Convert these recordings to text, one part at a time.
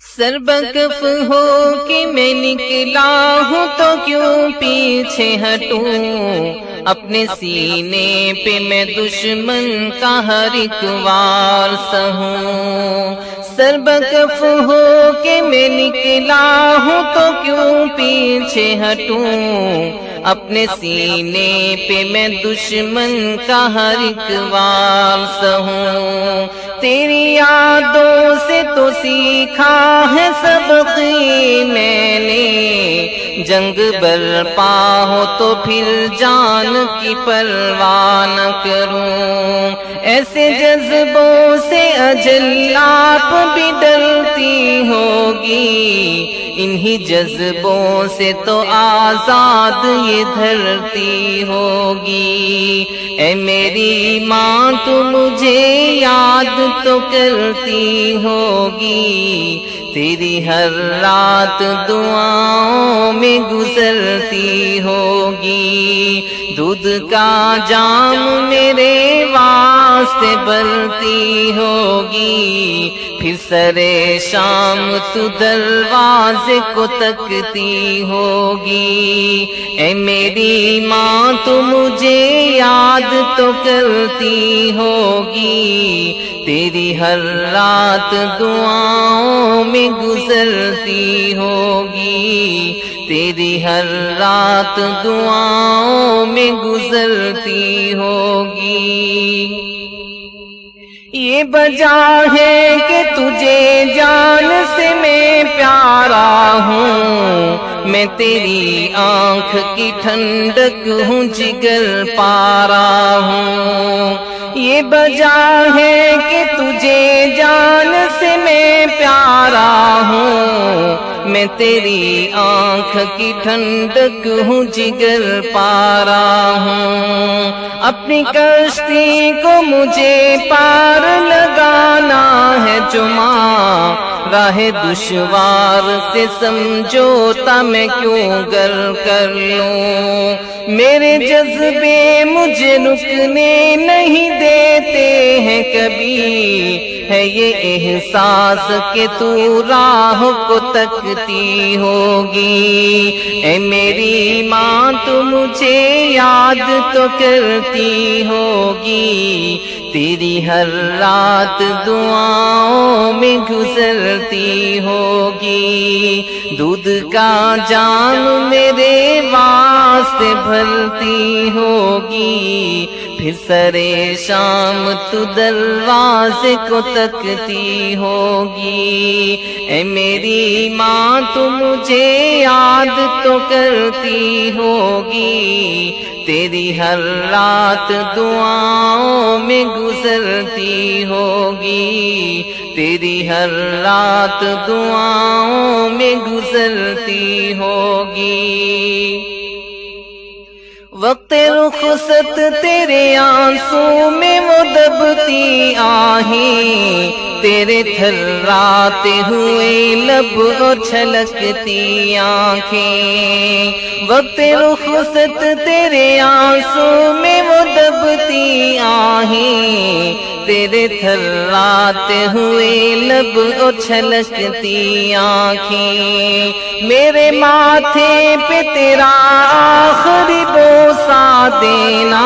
سربکف ہو کہ میں نکلا ہوں تو کیوں پیچھے ہٹوں، اپنے سینے پہ میں دشمن کا ہر ایک وار سہوں۔ سربکف ہو کہ میں نکلا ہوں تو کیوں پیچھے ہٹوں، اپنے سینے پہ میں دشمن کا ہر ایک وار سہوں۔ تیری یادوں سے تو سیکھا ہے سبق میں نے، جنگ برپا ہو تو پھر جان کی پرواہ نہ کروں۔ ایسے جذبوں سے اجل آپ بھی ڈرتی ہوگی، انہی جذبوں سے تو آزاد یہ دھرتی ہوگی۔ اے میری ماں تو مجھے یاد تو کرتی ہوگی، تیری ہر رات دعاؤں میں گزرتی ہوگی۔ دودھ کا جام میرے واسطے بھرتی ہوگی، پھر سرے شام تو دروازے کو تکتی ہوگی۔ اے میری ماں تو مجھے یاد تو کرتی ہوگی، تیری ہر رات دعاؤں میں گزرتی ہوگی، تیری ہر رات دعاؤں میں گزرتی ہوگی۔ یہ وجہ ہے کہ تجھے جان سے میں پیارا ہوں، میں تیری آنکھ کی ٹھنڈک ہوں، جگر پارا ہوں۔ یہ وجہ ہے کہ تجھے جان سے میں پیارا ہوں، میں تیری آنکھ کی ٹھنڈک ہوں، جگر پارا ہوں۔ اپنی کشتی کو مجھے پار لگانا ہے جو ماں، راہ دشوار سے سمجھوتا میں کیوں گر کر لوں۔ میرے جذبے مجھے رکنے نہیں دیتے ہیں کبھی، ہے یہ احساس کہ تو راہ کو تکتی ہوگی۔ اے میری ماں تو مجھے یاد تو کرتی ہوگی، تیری ہر رات دعاؤں میں گزرتی ہوگی۔ دودھ کا جام میرے واسطے بھرتی ہوگی، پھر سرے شام تو دروازے کو تکتی ہوگی۔ اے میری ماں تو مجھے یاد تو کرتی ہوگی، تیری ہر رات دعاؤں میں گزرتی ہوگی، تیری ہر رات دعاؤں میں گزرتی ہوگی۔ وقت رخصت تیرے آنسوں میں وہ دبتی آہیں، تیرے تھراتے ہوئے لب اور چھلکتی آنکھیں۔ وقت رخصت تیرے آنسوں میں وہ دبتی آہیں، تیرے تھراتے ہوئے لب اور چھلکتی آنکھیں۔ میرے ماتھے پہ تیرا آخری بوسہ دینا،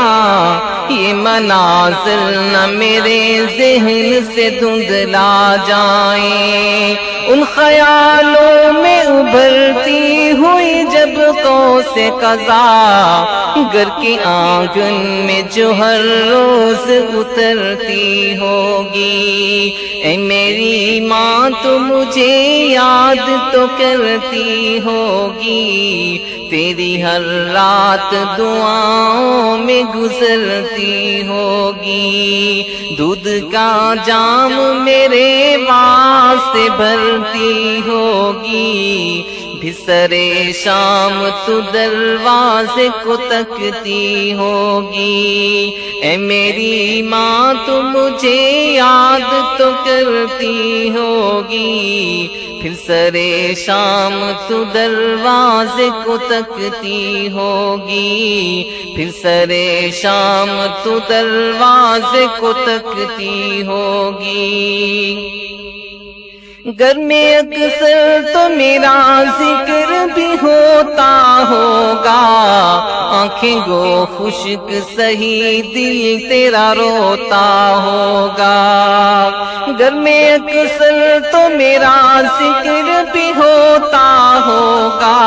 یہ مناظر نہ میرے ذہن سے دھندلا جائیں۔ ان خیالوں میں ابھرتی ہوئی جب قوس قزح، گھر کے آنگن میں جو ہر روز اترتی ہوگی۔ اے میری ماں تو مجھے یاد تو کرتی ہوگی، تیری ہر رات دعاؤں میں گزرتی ہوگی۔ دودھ کا جام میرے واسطے بھرتی ہوگی، بھسرے شام تو دروازے کو تکتی ہوگی۔ اے میری ماں تو مجھے یاد تو کرتی ہوگی، پھر سرے شام تو دروازے کو تکتی ہوگی، پھر سرے شام تو دروازے کو تکتی ہوگی۔ گھر میں اکثر تو میرا ذکر بھی ہوتا ہوگا، آنکھیں گو خشک سہی دل تیرا روتا ہوگا۔ گھر میں اکثر تو میرا ذکر بھی ہوتا ہوگا،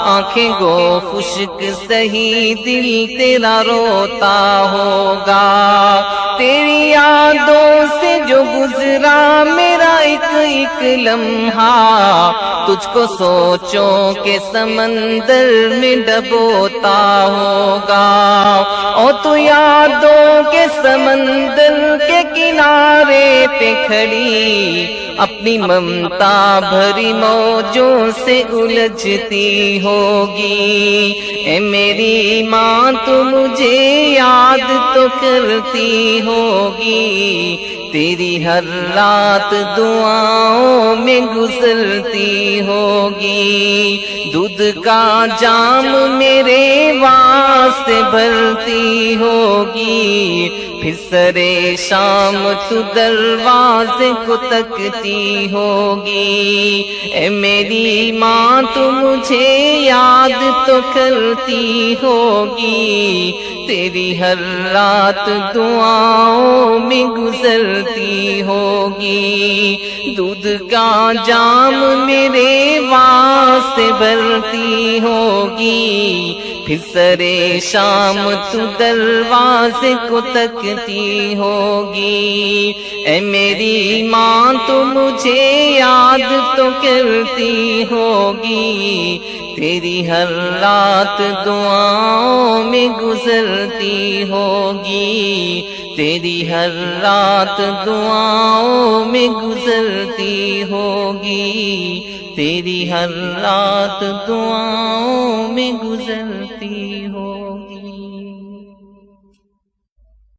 آنکھیں گو خشک سہی دل تیرا روتا ہوگا۔ تیری یادوں سے جو گزرا میرا ایک ایک لمحہ، تجھ کو سوچوں کے سمندر میں ڈبوتا ہوگا۔ اور تو یادوں کے سمندر کے کنارے پہ کھڑی اپنی ممتا بھری موجوں سے الجھتی ہوگی۔ اے میری ماں تو مجھے یاد تو کرتی ہوگی، تیری ہر رات دعاؤں میں گزرتی ہوگی۔ دودھ کا جام میرے واسطے بھرتی ہوگی، پھر سرے شام تو دروازے کو تکتی ہوگی۔ اے میری ماں تو مجھے یاد تو کرتی ہوگی، تیری ہر رات دعاؤں میں گزرتی ہوگی۔ دودھ کا جام میرے واسطے بھرتی ہوگی، پھر سرے شام تو دروازے کو تکتی ہوگی۔ اے میری ماں تو مجھے یاد تو کرتی ہوگی، تیری ہر رات دعاؤں میں گزرتی ہوگی، تیری ہر رات دعاؤں میں گزرتی ہوگی، تیری ہر رات دعاؤں میں گزرتی ہوگی۔